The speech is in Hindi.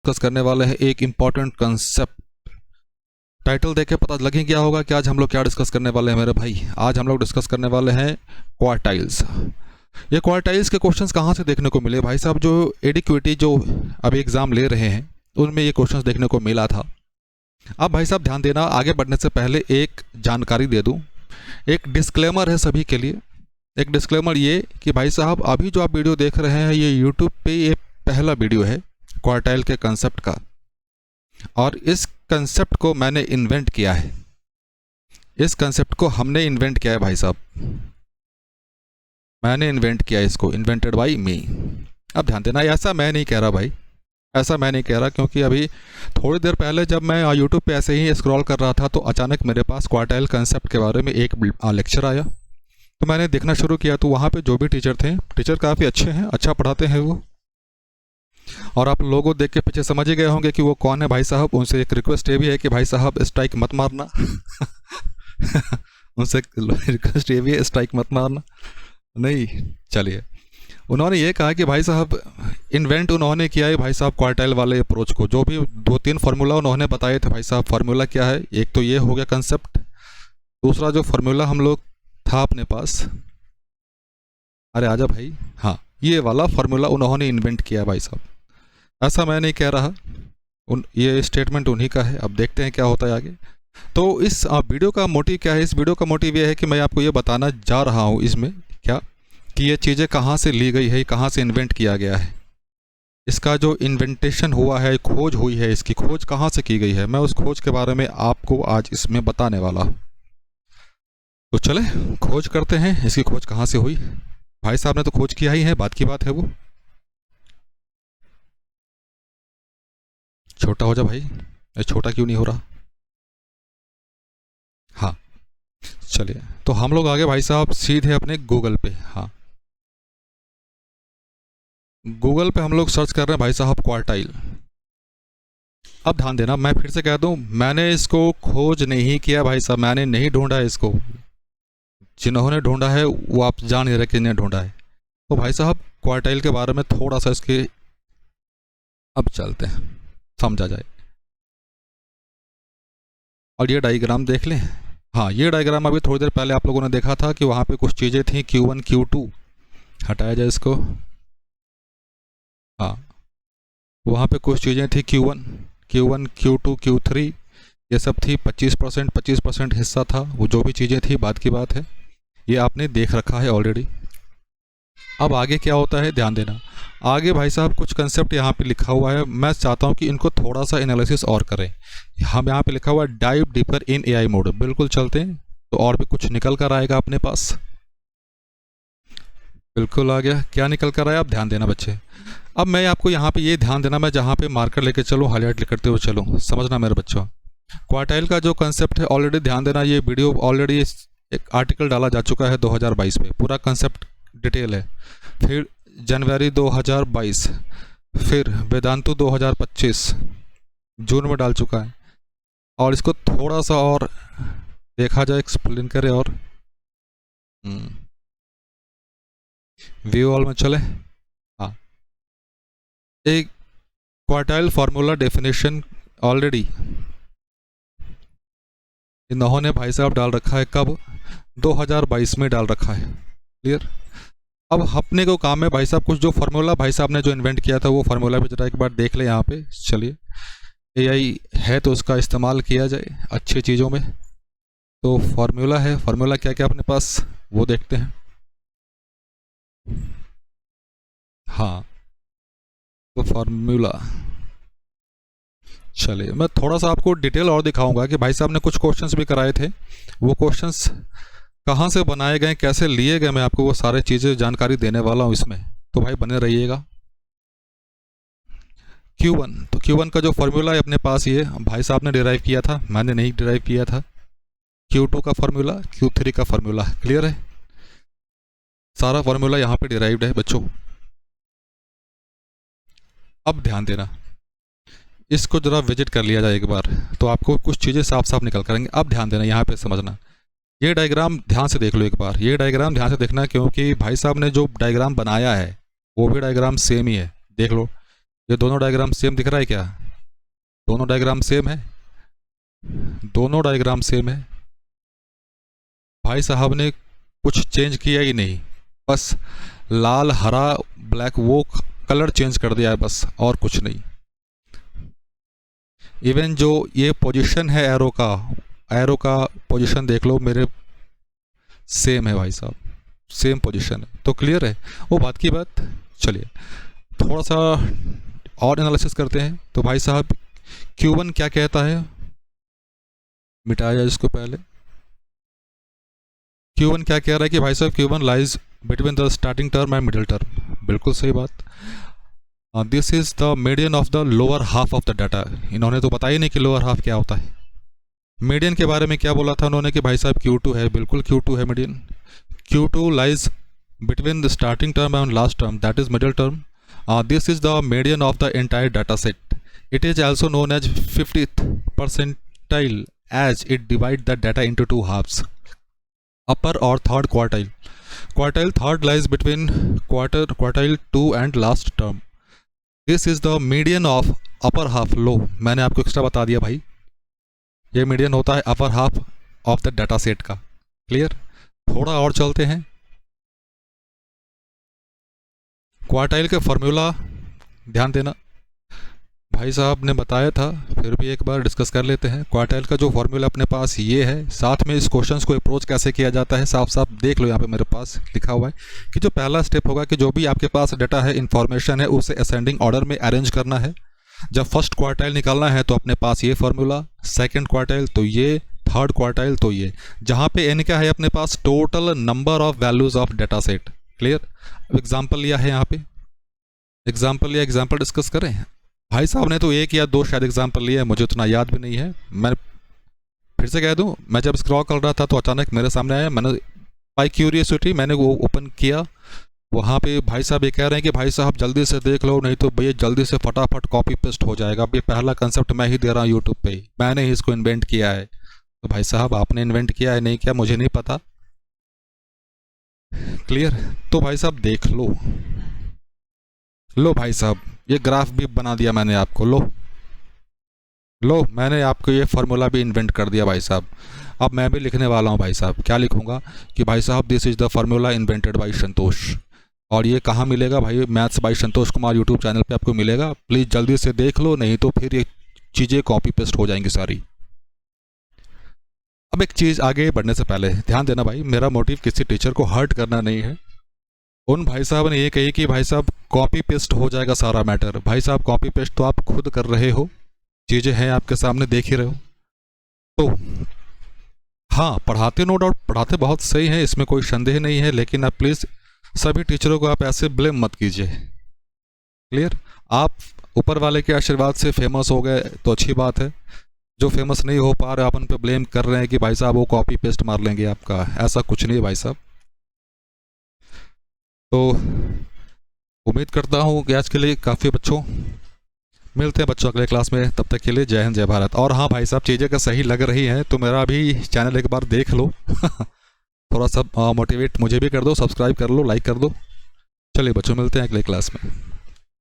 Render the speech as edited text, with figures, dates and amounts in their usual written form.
डिस्कस करने वाले हैं एक इम्पॉर्टेंट कंसेप्ट। टाइटल देख के पता लग ही गया होगा कि आज हम लोग क्या डिस्कस करने वाले हैं मेरे भाई। आज हम लोग डिस्कस करने वाले हैं क्वार्टाइल्स। ये क्वार्टाइल्स के क्वेश्चंस कहाँ से देखने को मिले भाई साहब? जो एडिक्विटी जो अभी एग्ज़ाम ले रहे हैं उनमें ये क्वेश्चंस देखने को मिला था। अब भाई साहब ध्यान देना, आगे बढ़ने से पहले एक जानकारी दे दूँ, एक डिस्क्लेमर है सभी के लिए। एक डिस्क्लेमर ये कि भाई साहब अभी जो आप वीडियो देख रहे हैं ये यूट्यूब पे ये पहला वीडियो है क्वार्टाइल के कंसेप्ट का, और इस कंसेप्ट को मैंने इन्वेंट किया है। इस कंसेप्ट को हमने इन्वेंट किया है भाई साहब, मैंने इन्वेंट किया है इसको, इन्वेंटेड बाय मी। अब ध्यान देना, ऐसा मैं नहीं कह रहा भाई, ऐसा मैं नहीं कह रहा, क्योंकि अभी थोड़ी देर पहले जब मैं यूट्यूब पे ऐसे ही स्क्रॉल कर रहा था तो अचानक मेरे पास क्वार्टाइल कंसेप्ट के बारे में एक लेक्चर आया, तो मैंने देखना शुरू किया। तो वहाँ पे जो भी टीचर थे, टीचर काफ़ी अच्छे हैं, अच्छा पढ़ाते हैं वो, और आप लोगों देख के पीछे समझ ही गए होंगे कि वो कौन है भाई साहब। उनसे एक रिक्वेस्ट ये भी है कि भाई साहब स्ट्राइक मत मारना उनसे रिक्वेस्ट ये भी है, स्ट्राइक मत मारना नहीं। चलिए, उन्होंने ये कहा कि भाई साहब इन्वेंट उन्होंने किया है भाई साहब क्वार्टाइल वाले अप्रोच को। जो भी 2-3 फार्मूला उन्होंने बताए थे भाई साहब। फार्मूला क्या है? एक तो ये हो गया कंसेप्ट, दूसरा जो फार्मूला हम लोग था अपने पास, अरे आजा भाई, हाँ ये वाला फार्मूला उन्होंने इन्वेंट किया भाई साहब। ऐसा मैं नहीं कह रहा, ये स्टेटमेंट उन्हीं का है। अब देखते हैं क्या होता है आगे। तो इस वीडियो का मोटिव क्या है? इस वीडियो का मोटिव ये है कि मैं आपको ये बताना जा रहा हूँ इसमें क्या, कि ये चीज़ें कहाँ से ली गई है, कहाँ से इन्वेंट किया गया है, इसका जो इन्वेंटेशन हुआ है, खोज हुई है, इसकी खोज कहाँ से की गई है, मैं उस खोज के बारे में आपको आज इसमें बताने वाला हूँ। तो चले खोज करते हैं, इसकी खोज कहाँ से हुई। भाई साहब ने तो खोज किया ही है, बात की बात है वो। छोटा हो जा भाई, छोटा क्यों नहीं हो रहा? हाँ चलिए, तो हम लोग आगे भाई साहब सीधे अपने गूगल पे, हाँ गूगल पे हम लोग सर्च कर रहे हैं भाई साहब क्वार्टाइल। अब ध्यान देना, मैं फिर से कह दूं, मैंने इसको खोज नहीं किया भाई साहब, मैंने नहीं ढूंढा इसको। जिन्होंने ढूंढा है वो आप जान नहीं रहे किसने ढूंढा है। तो भाई साहब क्वार्टाइल के बारे में थोड़ा सा इसके अब चलते हैं, समझा जाए। और ये डायग्राम देख लें। हाँ ये डायग्राम अभी थोड़ी देर पहले आप लोगों ने देखा था कि वहाँ पे कुछ चीज़ें थी, Q1 Q2, हटाया जाए इसको। हाँ वहाँ पे कुछ चीज़ें थी Q1 Q2 Q3, ये सब थी। 25% हिस्सा था, वो जो भी चीज़ें थी बात की बात है, ये आपने देख रखा है ऑलरेडी। अब आगे क्या होता है ध्यान देना। आगे भाई साहब कुछ कंसेप्ट यहाँ पे लिखा हुआ है, मैं चाहता हूँ कि इनको थोड़ा सा एनालिसिस और करें। हम यहाँ पे लिखा हुआ है dive deeper in AI mode, बिल्कुल चलते हैं तो और भी कुछ निकल कर आएगा अपने पास। बिल्कुल आ गया, क्या निकल कर आया? अब ध्यान देना बच्चे। अब मैं आपको यहाँ पे ये ध्यान देना, मैं जहाँ पे मार्कर लेके चलूँ, हाईलाइट करते हुए चलूँ, समझना मेरे बच्चों। क्वार्टाइल का जो कंसेप्ट है ऑलरेडी ध्यान देना, ये वीडियो ऑलरेडी एक आर्टिकल डाला जा चुका है 2022 में, पूरा कंसेप्ट डिटेल है। फिर जनवरी 2022, फिर वेदांतु 2025 जून में डाल चुका है। और इसको थोड़ा सा और देखा जाए, एक्सप्लेन करें और व्यू ऑल में चले। हाँ एक क्वार्टाइल फार्मूला डेफिनेशन ऑलरेडी इन्होंने भाई साहब डाल रखा है, कब? 2022 में डाल रखा है। क्लियर? अब अपने को काम है भाई साहब, कुछ जो फार्मूला भाई साहब ने जो इन्वेंट किया था वो फार्मूला भी जरा एक बार देख ले यहाँ पे। चलिए, AI है तो उसका इस्तेमाल किया जाए अच्छी चीज़ों में। तो फार्मूला है, फार्मूला क्या क्या अपने पास वो देखते हैं। हाँ तो फार्मूला, चलिए मैं थोड़ा सा आपको डिटेल और दिखाऊंगा कि भाई साहब ने कुछ क्वेश्चंस भी कराए थे, वो क्वेश्चंस कहाँ से बनाए गए, कैसे लिए गए, मैं आपको वो सारे चीज़ें जानकारी देने वाला हूँ इसमें, तो भाई बने रहिएगा। Q1, तो Q1 का जो फार्मूला है अपने पास ये भाई साहब ने डिराइव किया था, मैंने नहीं डिराइव किया था। Q2 का फार्मूला, Q3 का फार्मूला, क्लियर है? सारा फार्मूला यहाँ पे डिराइव्ड है बच्चों। अब ध्यान देना, इसको जरा विजिट कर लिया जाए एक बार, तो आपको कुछ चीज़ें साफ साफ निकल करेंगे। अब ध्यान देना, यहाँ पे समझना, ये डायग्राम ध्यान से देख लो एक बार, ये डायग्राम ध्यान से देखना, क्योंकि भाई साहब ने जो डायग्राम बनाया है वो भी डायग्राम सेम ही है। देख लो, ये दोनों डायग्राम सेम दिख रहा है क्या? दोनों डायग्राम सेम है, दोनों डायग्राम सेम है। भाई साहब ने कुछ चेंज किया ही नहीं, बस लाल हरा ब्लैक वो कलर चेंज कर दिया है बस, और कुछ नहीं। इवन जो ये पोजीशन है एरो का पोजीशन देख लो, मेरे सेम है भाई साहब, सेम पोजीशन है। तो क्लियर है वो बात की बात। चलिए थोड़ा सा और एनालिसिस करते हैं। तो भाई साहब Q1 क्या कहता है, मिटाया जाए इसको पहले। Q1 क्या कह रहा है कि भाई साहब Q1 lies between the starting term and middle term, बिल्कुल सही बात। This is the median of the lower half of the data. इन्होंने तो बताया ही नहीं कि लोअर हाफ क्या होता है। मीडियन के बारे में क्या बोला था उन्होंने कि भाई साहब Q2 है, बिल्कुल Q2 है median. Q2 lies between the starting term and last term, that is middle term. This is the median of the entire data set. It is also known as 50th percentile as it divide the data into two halves, upper or third quartile. Quartile third lies between quartile 2 and last term. This is the median of upper half low. मैंने आपको एक्स्ट्रा बता दिया भाई, ये मीडियन होता है upper half of the data set का। क्लियर। थोड़ा और चलते हैं। क्वार्टाइल का फॉर्मूला ध्यान देना, भाई साहब ने बताया था, फिर भी एक बार डिस्कस कर लेते हैं। क्वार्टाइल का जो फॉर्मूला अपने पास ये है, साथ में इस क्वेश्चंस को अप्रोच कैसे किया जाता है साफ साफ देख लो। यहाँ पे मेरे पास लिखा हुआ है कि जो पहला स्टेप होगा कि जो भी आपके पास डाटा है, इन्फॉर्मेशन है, उसे असेंडिंग ऑर्डर में अरेंज करना है। जब फर्स्ट क्वार्टाइल निकालना है तो अपने पास ये फॉर्मूला, सेकेंड क्वार्टाइल तो ये, थर्ड क्वार्टाइल तो ये, जहाँ पे एन क्या है अपने पास total number of values of data set. Clear. Example लिया है यहाँ पे, एग्जाम्पल डिस्कस करें। भाई साहब ने तो एक या दो शायद एग्जाम्पल लिए, मुझे उतना याद भी नहीं है। मैं फिर से कह दूं, मैं जब स्क्रॉल कर रहा था तो अचानक मेरे सामने आया, मैंने बाई क्यूरियसिटी मैंने वो ओपन किया। वहाँ पे भाई साहब ये कह रहे हैं कि भाई साहब जल्दी से देख लो, नहीं तो भैया जल्दी से फटाफट कॉपी पेस्ट हो जाएगा। अब ये पहला कंसेप्ट मैं ही दे रहा हूँ यूट्यूब पे ही, मैंने ही इसको इन्वेंट किया है। तो भाई साहब आपने इन्वेंट किया है नहीं किया मुझे नहीं पता। क्लियर। तो भाई साहब देख लो भाई साहब ये ग्राफ भी बना दिया मैंने आपको। लो मैंने आपको ये फार्मूला भी इन्वेंट कर दिया भाई साहब। अब मैं भी लिखने वाला हूँ भाई साहब, क्या लिखूँगा कि भाई साहब this is the formula invented by Santosh. और ये कहाँ मिलेगा भाई, maths by Santosh Kumar YouTube channel पे आपको मिलेगा। प्लीज़ जल्दी से देख लो, नहीं तो फिर ये चीज़ें कॉपी पेस्ट हो जाएंगी सारी। अब एक चीज़ आगे बढ़ने से पहले ध्यान देना भाई, मेरा मोटिव किसी टीचर को हर्ट करना नहीं है। उन भाई साहब ने ये कही कि भाई साहब कॉपी पेस्ट हो जाएगा सारा मैटर। भाई साहब कॉपी पेस्ट तो आप खुद कर रहे हो, चीज़ें हैं आपके सामने देख ही रहे हो। तो हाँ पढ़ाते नो डाउट पढ़ाते बहुत सही है, इसमें कोई संदेह नहीं है, लेकिन आप प्लीज़ सभी टीचरों को आप ऐसे ब्लेम मत कीजिए। क्लियर। आप ऊपर वाले के आशीर्वाद से फेमस हो गए तो अच्छी बात है, जो फेमस नहीं हो पा रहे आप उन पर ब्लेम कर रहे हैं कि भाई साहब वो कॉपी पेस्ट मार लेंगे आपका, ऐसा कुछ नहीं है भाई साहब। तो उम्मीद करता हूँ कि आज के लिए काफ़ी बच्चों, मिलते हैं बच्चों अगले क्लास में, तब तक के लिए जय हिंद जय भारत। और हाँ भाई साहब चीज़ें का सही लग रही हैं तो मेरा भी चैनल एक बार देख लो थोड़ा सा मोटिवेट मुझे भी कर दो, सब्सक्राइब कर लो, लाइक कर दो। चलिए बच्चों मिलते हैं अगले क्लास में।